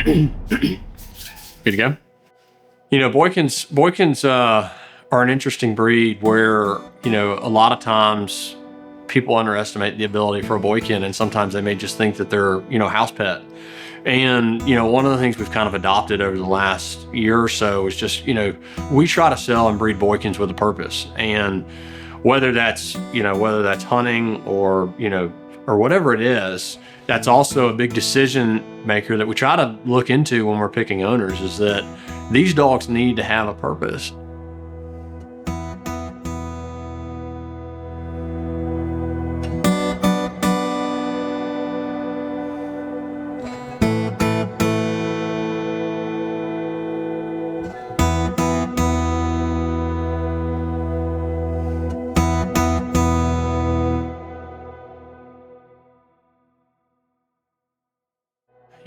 Good to go. Boykins are an interesting breed where, a lot of times people underestimate the ability for a Boykin, and sometimes they may just think that they're, house pet. And, one of the things we've kind of adopted over the last year or so is just, we try to sell and breed Boykins with a purpose. And whether that's hunting or, or whatever it is, that's also a big decision maker that we try to look into when we're picking owners, is that these dogs need to have a purpose.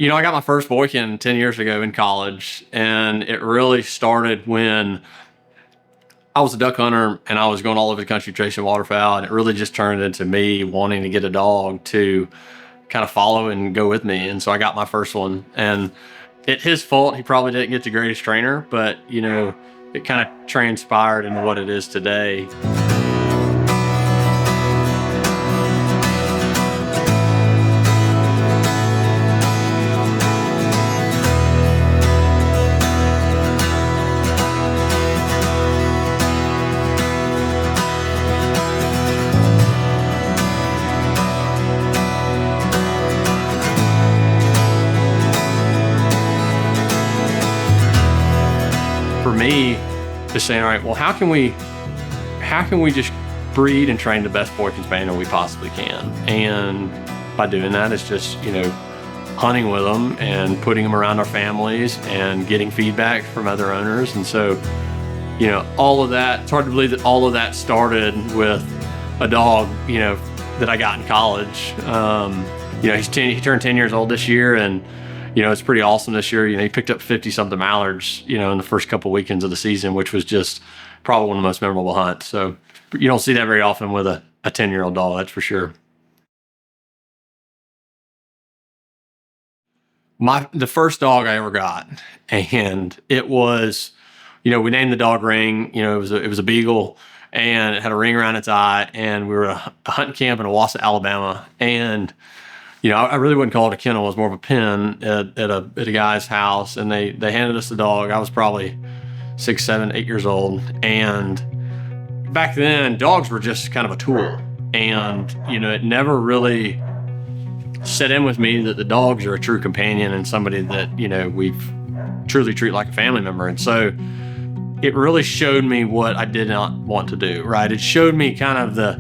I got my first Boykin 10 years ago in college, and it really started when I was a duck hunter and I was going all over the country chasing waterfowl, and it really just turned into me wanting to get a dog to kind of follow and go with me. And so I got my first one, and it's his fault. He probably didn't get the greatest trainer, but it kind of transpired into what it is today. For me, just saying, all right, well, how can we just breed and train the best Boykin Spaniel we possibly can? And by doing that, it's just, hunting with them and putting them around our families and getting feedback from other owners. And so, all of that, it's hard to believe that all of that started with a dog, that I got in college. He turned 10 years old this year, and it's pretty awesome this year. He picked up 50-something mallards, in the first couple weekends of the season, which was just probably one of the most memorable hunts. So you don't see that very often with a 10-year-old dog, that's for sure. The first dog I ever got, and it was, we named the dog Ring. It was a beagle, and it had a ring around its eye, and we were at a hunting camp in Owasso, Alabama, and I really wouldn't call it a kennel. It was more of a pen at a guy's house, and they handed us the dog. I was probably 6, 7, 8 years old, and back then dogs were just kind of a tool, and it never really set in with me that the dogs are a true companion and somebody that we truly treat like a family member. And so it really showed me what I did not want to do. Right? It showed me kind of the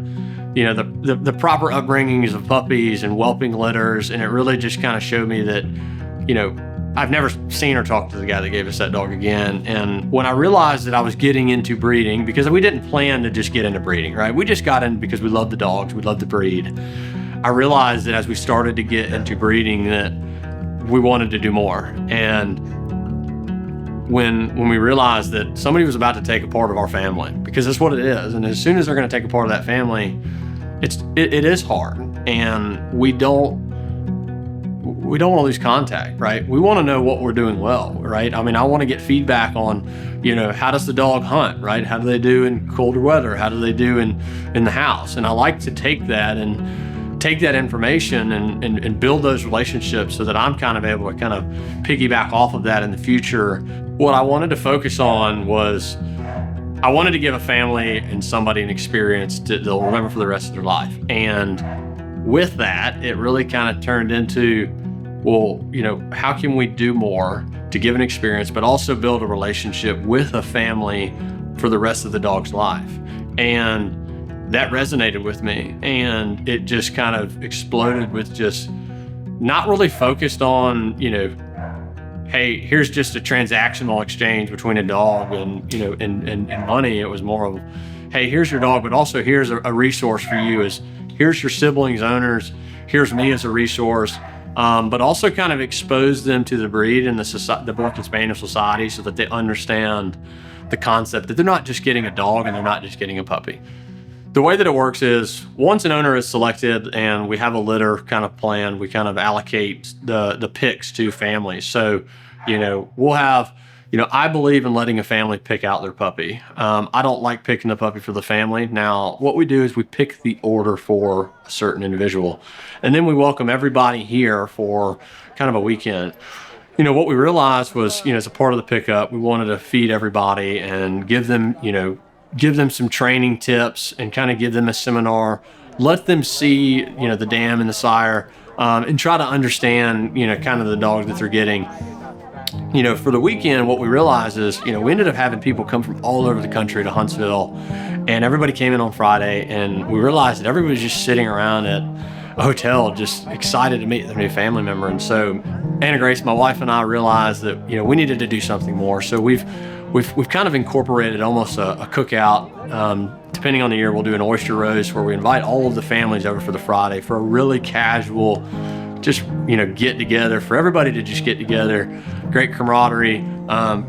proper upbringings of puppies and whelping litters, and it really just kind of showed me that, I've never seen or talked to the guy that gave us that dog again. And when I realized that I was getting into breeding, because we didn't plan to just get into breeding, right? We just got in because we love the dogs, we love the breed. I realized that as we started to get into breeding that we wanted to do more. And when we realized that somebody was about to take a part of our family, because that's what it is, and as soon as they're going to take a part of that family, it is hard, and we don't want to lose contact, right? We want to know what we're doing well, right? I mean, I want to get feedback on, how does the dog hunt, right? How do they do in colder weather? How do they do in the house? And I like to take that information and build those relationships so that I'm kind of able to kind of piggyback off of that in the future. What I wanted to focus on was I wanted to give a family and somebody an experience that they'll remember for the rest of their life. And with that, it really kind of turned into, well, how can we do more to give an experience, but also build a relationship with a family for the rest of the dog's life? And that resonated with me, and it just kind of exploded with just not really focused on, hey, here's just a transactional exchange between a dog and, and money. It was more of, hey, here's your dog, but also here's a resource for you. Here's your siblings, owners, here's me as a resource, but also kind of expose them to the breed and the Boykin Spaniel Society so that they understand the concept that they're not just getting a dog and they're not just getting a puppy. The way that it works is once an owner is selected and we have a litter kind of planned, we kind of allocate the picks to families. So, we'll have, I believe in letting a family pick out their puppy. I don't like picking the puppy for the family. Now, what we do is we pick the order for a certain individual, and then we welcome everybody here for kind of a weekend. What we realized was, as a part of the pickup, we wanted to feed everybody and give them some training tips and kind of give them a seminar, let them see, the dam and the sire, and try to understand, kind of the dogs that they're getting. For the weekend, what we realized is, we ended up having people come from all over the country to Huntsville, and everybody came in on Friday, and we realized that everybody was just sitting around at a hotel, just excited to meet their new family member. And so Anna Grace, my wife, and I realized that, we needed to do something more. So we've kind of incorporated almost a cookout. Depending on the year, we'll do an oyster roast where we invite all of the families over for the Friday for a really casual, just, get together for everybody to just get together. Great camaraderie,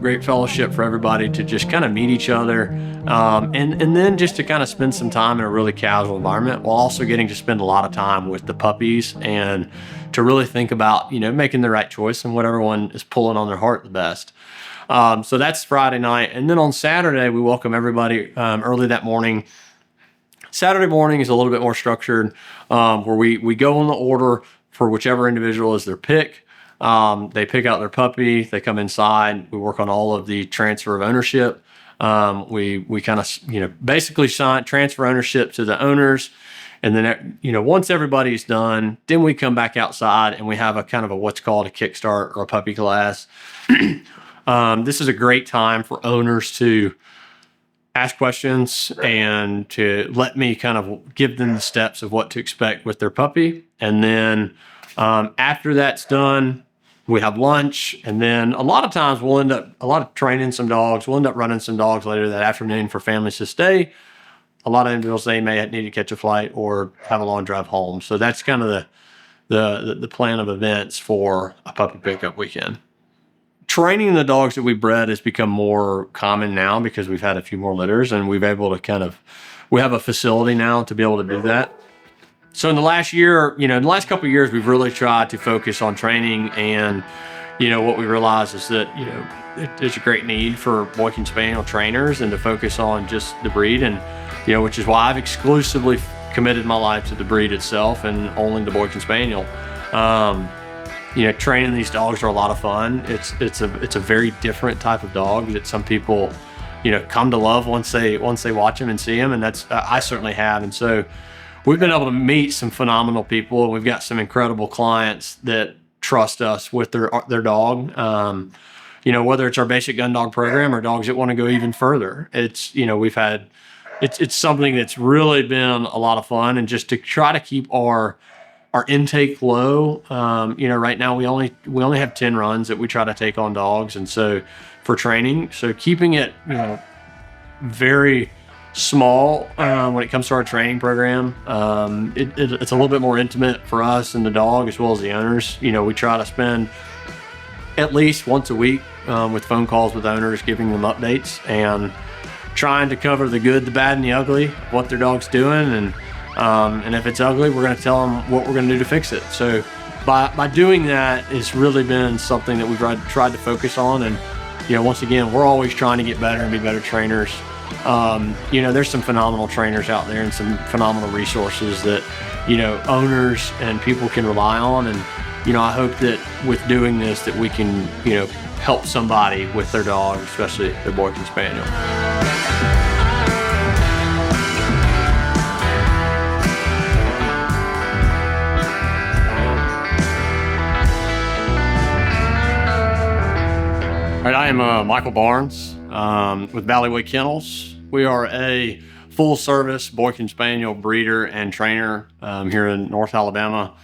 great fellowship for everybody to just kind of meet each other. And then just to kind of spend some time in a really casual environment while also getting to spend a lot of time with the puppies and to really think about, making the right choice and what everyone is pulling on their heart the best. So that's Friday night. And then on Saturday, we welcome everybody early that morning. Saturday morning is a little bit more structured, where we go on the order for whichever individual is their pick. They pick out their puppy, they come inside, we work on all of the transfer of ownership. We kind of, basically transfer ownership to the owners. And then, once everybody's done, then we come back outside and we have a kind of what's called a kickstart or a puppy class. This is a great time for owners to ask questions and to let me kind of give them the steps of what to expect with their puppy. And then after that's done, we have lunch. And then a lot of times we'll end up training some dogs. We'll end up running some dogs later that afternoon for families to stay. A lot of individuals, they may need to catch a flight or have a long drive home. So that's kind of the plan of events for a puppy pickup weekend. Training the dogs that we bred has become more common now because we've had a few more litters and we've able to we have a facility now to be able to do that. So in the last year, in the last couple of years, we've really tried to focus on training. And, what we realized is that, there's a great need for Boykin Spaniel trainers and to focus on just the breed. And, which is why I've exclusively committed my life to the breed itself and only the Boykin Spaniel. Training these dogs are a lot of fun. It's a very different type of dog that some people, come to love once they watch them and see them. And that's, I certainly have. And so we've been able to meet some phenomenal people. We've got some incredible clients that trust us with their dog. Whether it's our basic gun dog program or dogs that want to go even further. It's something that's really been a lot of fun, and just to try to keep our intake low. Right now we only have 10 runs that we try to take on dogs. And so for training, so keeping it, very small when it comes to our training program. It's a little bit more intimate for us and the dog as well as the owners. We try to spend at least once a week with phone calls with owners, giving them updates and trying to cover the good, the bad, and the ugly, what their dog's doing. And if it's ugly, we're going to tell them what we're going to do to fix it. So by doing that, it's really been something that we've tried to focus on. And, once again, we're always trying to get better and be better trainers. There's some phenomenal trainers out there and some phenomenal resources that, owners and people can rely on. And, I hope that with doing this that we can, help somebody with their dog, especially their Boykin Spaniel. All right, I am Michael Barnes with Valleyway Kennels. We are a full-service Boykin Spaniel breeder and trainer here in North Alabama.